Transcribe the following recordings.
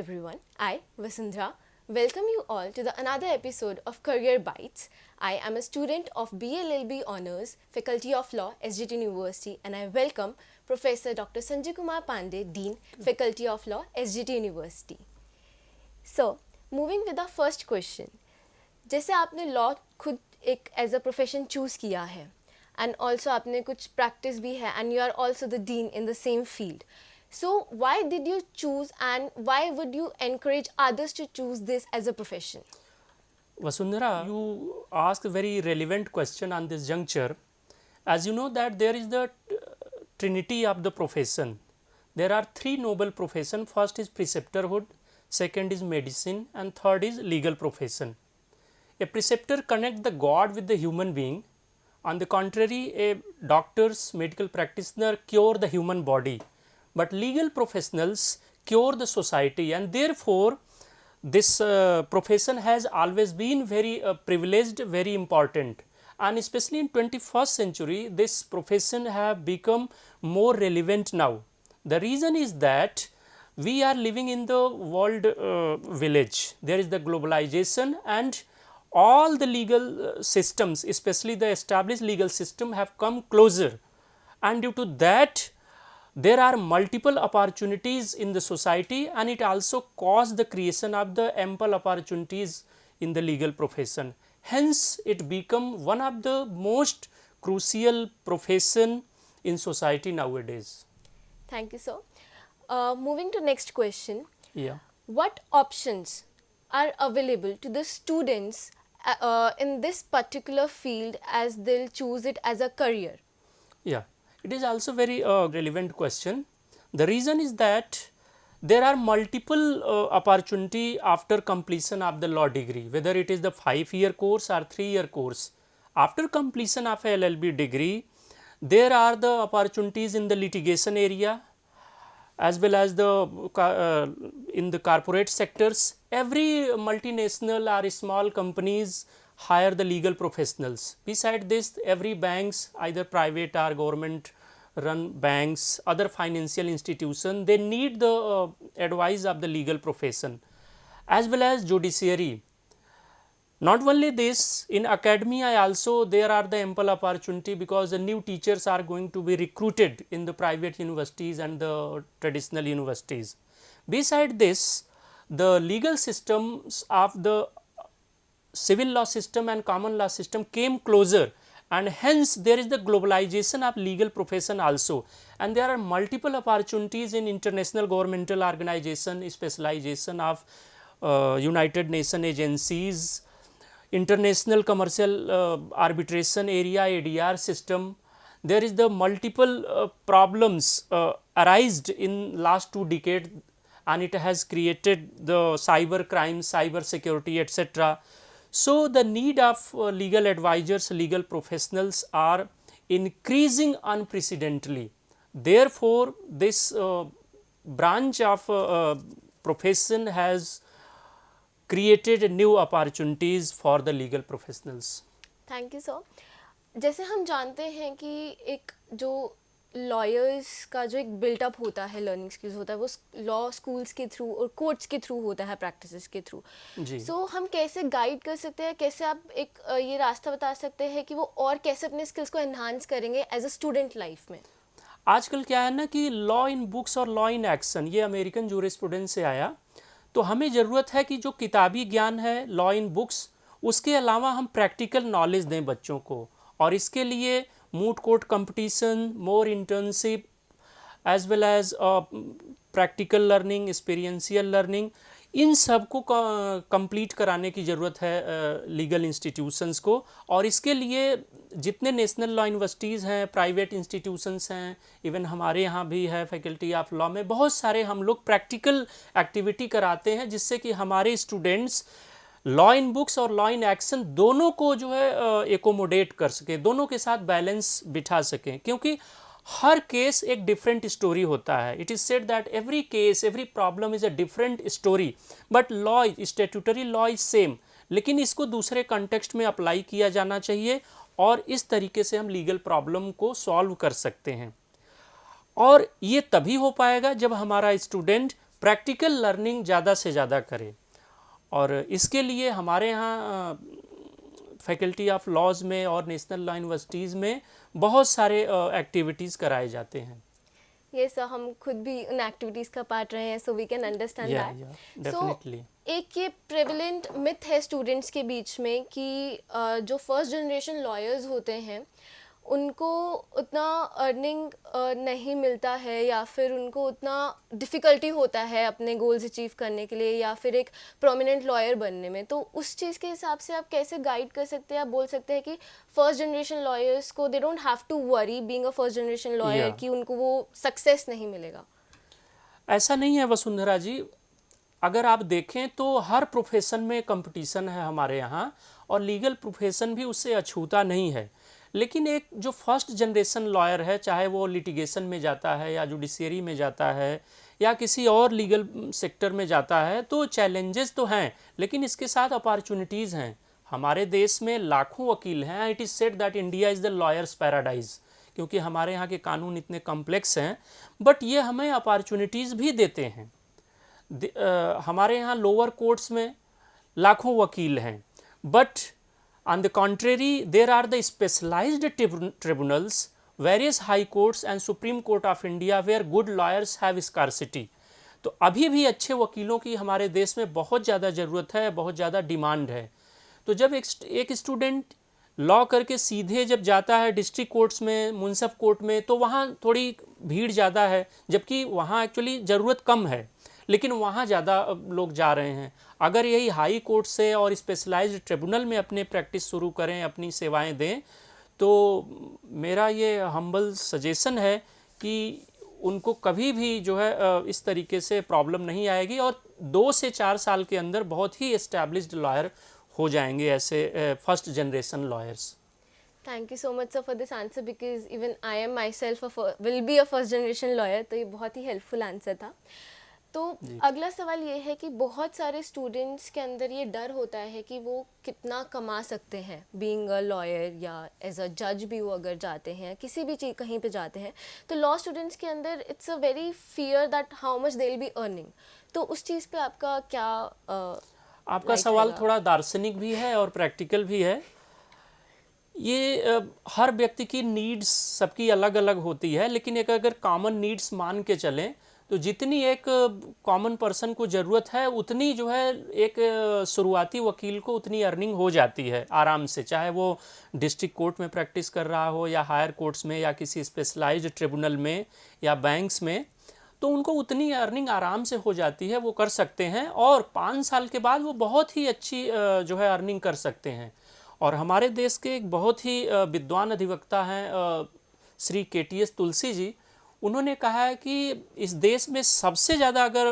everyone. I, Vasundhara, welcome you all to the another episode of Career Bites. I am a student of BLLB Honours, Faculty of Law, SGT University, and I welcome Professor Dr. Sanjay Kumar Pandey, Dean, Faculty of Law, SGT University. So, moving with the first question. जैसे आपने law खुद एक as a profession choose किया है and also आपने कुछ practice भी है and you are also the dean in the same field so why did you choose and why would you encourage others to choose this as a profession? Vasundhara, you asked a very relevant question on this juncture. As you know that there is the trinity of the profession. There are three noble professions. First is preceptorhood, second is medicine, and third is legal profession. A preceptor connects the God with the human being. On the contrary, a doctor's medical practitioner cure the human body. But legal professionals cure the society, and therefore this profession has always been very privileged, very important, and especially in 21st century this profession have become more relevant now. The reason is that we are living in the world village. There is the globalization, and all the legal systems, especially the established legal system, have come closer, and due to that there are multiple opportunities in the society, and it also caused the creation of the ample opportunities in the legal profession. Hence it become one of the most crucial profession in society nowadays. Thank you, sir. Moving to next question. Yeah. What options are available to the students in this particular field as they'll choose it as a career? Yeah, it is also very relevant question. The reason is that there are multiple opportunity after completion of the law degree, whether it is the 5-year course or 3-year course. After completion of a LLB degree, there are the opportunities in the litigation area as well as the in the corporate sectors. Every multinational or small companies hire the legal professionals. Beside this, every banks, either private or government run banks, other financial institution, they need the advice of the legal profession, as well as judiciary. Not only this, in academia also there are the ample opportunity, because the new teachers are going to be recruited in the private universities and the traditional universities. Beside this, the legal systems of the civil law system and common law system came closer, and hence there is the globalization of legal profession also, and there are multiple opportunities in international governmental organization, specialization of United Nations agencies, international commercial arbitration area, ADR system. There is the multiple problems arised in last 2 decades, and it has created the cyber crime, cyber security, etc. So the need of legal advisors, legal professionals are increasing unprecedentedly. Therefore this branch of profession has created new opportunities for the legal professionals. Thank you sir. जैसे हम जानते हैं कि एक जो lawyers का जो एक बिल्टअप होता है, लर्निंग स्किल्स होता है, वो लॉ स्कूल्स के थ्रू और कोर्ट्स के थ्रू होता है, प्रैक्टिसेस के थ्रू. सो हम कैसे गाइड कर सकते हैं, कैसे आप एक ये रास्ता बता सकते हैं कि वो और कैसे अपने स्किल्स को एनहांस करेंगे एज अ स्टूडेंट लाइफ में? आजकल क्या है ना कि लॉ इन बुक्स और लॉ इन एक्शन, ये अमेरिकन जूरिस्प्रूडेंस से आया. तो हमें ज़रूरत है कि जो किताबी ज्ञान है लॉ इन बुक्स, उसके अलावा हम प्रैक्टिकल नॉलेज दें बच्चों को, और इसके लिए moot court competition, more internship, as well as practical learning, experiential learning, इन सब को कंप्लीट कराने की ज़रूरत है लीगल इंस्टीट्यूशंस को. और इसके लिए जितने नेशनल लॉ यूनिवर्सिटीज़ हैं, प्राइवेट इंस्टीट्यूशंस हैं, इवन हमारे यहाँ भी है फैकल्टी ऑफ लॉ में, बहुत सारे हम लोग प्रैक्टिकल एक्टिविटी कराते हैं, जिससे कि हमारे स्टूडेंट्स लॉ इन बुक्स और लॉ इन एक्शन दोनों को जो है एकोमोडेट कर सकें, दोनों के साथ बैलेंस बिठा सकें. क्योंकि हर केस एक डिफरेंट स्टोरी होता है. It is said that every case, every problem is a different story, but law, statutory law is same, लेकिन इसको दूसरे कंटेक्स्ट में अप्लाई किया जाना चाहिए, और इस तरीके से हम लीगल प्रॉब्लम को सॉल्व कर सकते हैं. और ये तभी हो पाएगा जब हमारा स्टूडेंट प्रैक्टिकल लर्निंग ज़्यादा से ज़्यादा करें। और इसके लिए हमारे यहाँ फैकल्टी ऑफ लॉज में और नेशनल लॉ यूनिवर्सिटीज़ में बहुत सारे एक्टिविटीज़ कराए जाते हैं। ये सर हम खुद भी उन एक्टिविटीज़ का पार्ट रहे हैं, so we can understand that. Definitely. एक ये प्रेवलेंट मिथ है स्टूडेंट्स के बीच में कि जो फर्स्ट जनरेशन लॉयर्स होते हैं उनको उतना अर्निंग नहीं मिलता है, या फिर उनको उतना डिफ़िकल्टी होता है अपने गोल्स अचीव करने के लिए या फिर एक प्रोमिनेंट लॉयर बनने में। तो उस चीज़ के हिसाब से आप कैसे गाइड कर सकते हैं? आप बोल सकते हैं कि फर्स्ट जनरेशन लॉयर्स को they don't have to worry being a first generation lawyer कि उनको वो सक्सेस नहीं मिलेगा। ऐसा नहीं है वसुंधरा जी, अगर आप देखें तो हर प्रोफेशन में कंपटीशन है हमारे यहाँ, और लीगल प्रोफेशन भी उससे अछूता नहीं है। लेकिन एक जो फर्स्ट जनरेशन लॉयर है, चाहे वो लिटिगेशन में जाता है या जुडिशियरी में जाता है या किसी और लीगल सेक्टर में जाता है, तो चैलेंजेस तो हैं, लेकिन इसके साथ अपॉर्चुनिटीज़ हैं। हमारे देश में लाखों वकील हैं। It is said that India is the lawyers paradise, क्योंकि हमारे यहाँ के कानून इतने कॉम्प्लेक्स हैं, बट ये हमें अपॉर्चुनिटीज़ भी देते हैं। हमारे यहाँ लोअर कोर्ट्स में लाखों वकील हैं, but on the contrary there are the specialized tribunals, various high courts and Supreme Court of India where good lawyers have scarcity। तो अभी भी अच्छे वकीलों की हमारे देश में बहुत ज़्यादा ज़रूरत है, बहुत ज़्यादा डिमांड है। तो जब एक स्टूडेंट लॉ करके सीधे जब जाता है डिस्ट्रिक्ट कोर्ट्स में, मुंसिफ कोर्ट में, तो वहाँ थोड़ी भीड़ ज़्यादा है, जबकि वहाँ एक्चुअली ज़रूरत कम है, लेकिन वहाँ ज़्यादा लोग जा रहे हैं। अगर यही हाई कोर्ट से और स्पेशलाइज्ड ट्रिब्यूनल में अपने प्रैक्टिस शुरू करें, अपनी सेवाएं दें, तो मेरा ये हम्बल सजेशन है कि उनको कभी भी जो है इस तरीके से प्रॉब्लम नहीं आएगी, और 2 से 4 साल के अंदर बहुत ही एस्टैब्लिश्ड लॉयर हो जाएंगे ऐसे first generation lawyers. Thank you so much sir for this answer, because even I am my self will be a first generation lawyer, तो ये बहुत ही हेल्पफुल आंसर था। तो अगला सवाल ये है कि बहुत सारे स्टूडेंट्स के अंदर ये डर होता है कि वो कितना कमा सकते हैं बीइंग अ लॉयर, या एज अ जज भी वो अगर जाते हैं, किसी भी चीज़ कहीं पे जाते हैं, तो लॉ स्टूडेंट्स के अंदर it's a very fear that how much they will be earning. तो उस चीज़ पे आपका क्या आपका सवाल थोड़ा दार्शनिक भी है और प्रैक्टिकल भी है। ये हर व्यक्ति की नीड्स सबकी अलग अलग होती है, लेकिन एक अगर कॉमन नीड्स मान के चलें तो जितनी एक कॉमन पर्सन को ज़रूरत है उतनी जो है एक शुरुआती वकील को उतनी अर्निंग हो जाती है आराम से, चाहे वो डिस्ट्रिक्ट कोर्ट में प्रैक्टिस कर रहा हो या हायर कोर्ट्स में या किसी स्पेशलाइज्ड ट्रिब्यूनल में या बैंक्स में, तो उनको उतनी अर्निंग आराम से हो जाती है, वो कर सकते हैं, और 5 साल के बाद वो बहुत ही अच्छी जो है अर्निंग कर सकते हैं। और हमारे देश के एक बहुत ही विद्वान अधिवक्ता हैं श्री KTS तुलसी जी, उन्होंने कहा है कि इस देश में सबसे ज़्यादा अगर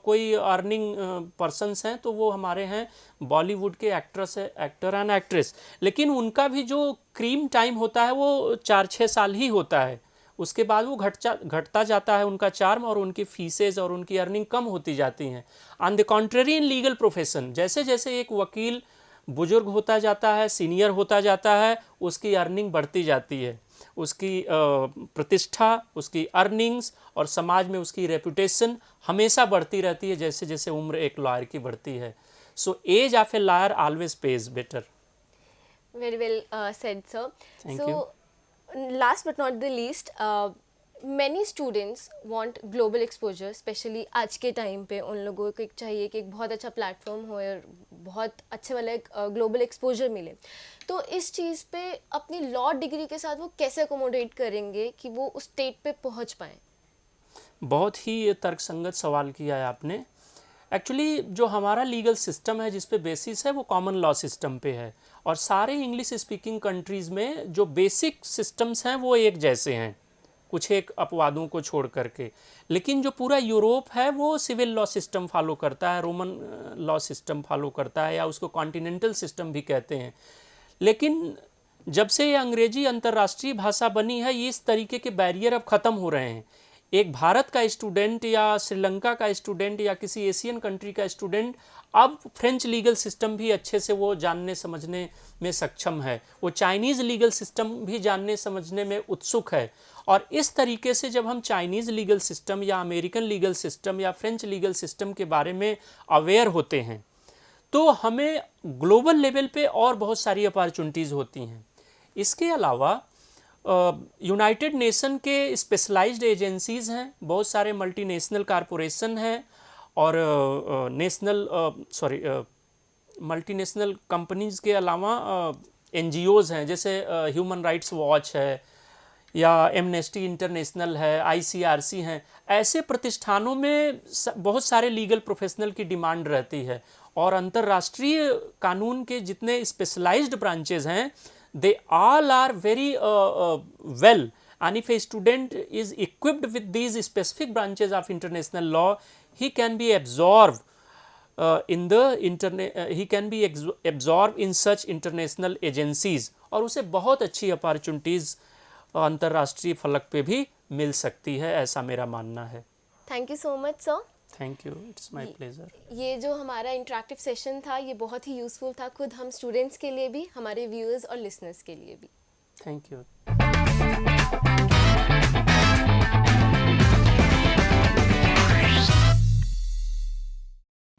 कोई अर्निंग पर्सन्स हैं तो वो हमारे हैं बॉलीवुड के एक्टर एंड एक्ट्रेस, लेकिन उनका भी जो क्रीम टाइम होता है वो 4-6 साल ही होता है, उसके बाद वो घटता जाता है उनका चार्म, और उनकी फीसेज और उनकी अर्निंग कम होती जाती हैं। On the contrary in legal profession, जैसे जैसे एक वकील बुजुर्ग होता जाता है, सीनियर होता जाता है, उसकी अर्निंग बढ़ती जाती है, उसकी प्रतिष्ठा, उसकी अर्निंग्स और समाज में उसकी रेपुटेशन हमेशा बढ़ती रहती है जैसे जैसे उम्र एक लॉयर की बढ़ती है। So age of a lawyer always pays better. Very well said sir. Thank so last but not the least, many students want global exposure, specially आज के टाइम पे उन लोगों को चाहिए कि एक बहुत अच्छा प्लेटफॉर्म हो और बहुत अच्छे वाला एक ग्लोबल एक्सपोजर मिले। तो इस चीज़ पे अपनी लॉ डिग्री के साथ वो कैसे अकोमोडेट करेंगे कि वो उस स्टेट पे पहुंच पाएँ? बहुत ही तर्कसंगत सवाल किया है आपने। एक्चुअली जो हमारा लीगल सिस्टम है जिस पे बेसिस है वो कॉमन लॉ सिस्टम पे है, और सारे इंग्लिश स्पीकिंग कंट्रीज़ में जो बेसिक सिस्टम्स हैं वो एक जैसे हैं, कुछ एक अपवादों को छोड़ करके। लेकिन जो पूरा यूरोप है वो सिविल लॉ सिस्टम फॉलो करता है, रोमन लॉ सिस्टम फॉलो करता है, या उसको कॉन्टिनेंटल सिस्टम भी कहते हैं। लेकिन जब से ये अंग्रेजी अंतर्राष्ट्रीय भाषा बनी है, ये इस तरीके के बैरियर अब ख़त्म हो रहे हैं। एक भारत का स्टूडेंट या श्रीलंका का स्टूडेंट या किसी एशियन कंट्री का स्टूडेंट अब फ्रेंच लीगल सिस्टम भी अच्छे से वो जानने समझने में सक्षम है, वो चाइनीज़ लीगल सिस्टम भी जानने समझने में उत्सुक है। और इस तरीके से जब हम चाइनीज़ लीगल सिस्टम या अमेरिकन लीगल सिस्टम या फ्रेंच लीगल सिस्टम के बारे में अवेयर होते हैं तो हमें ग्लोबल लेवल पे और बहुत सारी अपॉर्चुनिटीज़ होती हैं। इसके अलावा यूनाइटेड नेशन के स्पेशलाइज्ड एजेंसीज़ हैं, बहुत सारे मल्टीनेशनल कारपोरेशन हैं और मल्टीनेशनल कंपनीज़ के अलावा NGOs हैं, जैसे ह्यूमन राइट्स वॉच है या एमनेस्टी इंटरनेशनल है, ICRC हैं। ऐसे प्रतिष्ठानों में बहुत सारे लीगल प्रोफेशनल की डिमांड रहती है और अंतर्राष्ट्रीय कानून के जितने स्पेशलाइज्ड ब्रांचेज हैं they all are very well, and if a student is equipped with these specific branches of international law, he can be absorbed absorbed in such international agencies और उसे बहुत अच्छी अपॉर्चुनिटीज़ अंतर्राष्ट्रीय फलक पे भी मिल सकती है, ऐसा मेरा मानना है। Thank you so much sir. Thank you, it's my pleasure. ये जो हमारा इंटरेक्टिव सेशन था ये बहुत ही यूज़फुल था, खुद हम स्टूडेंट्स के लिए भी, हमारे व्यूअर्स और लिसनर्स के लिए भी। Thank you.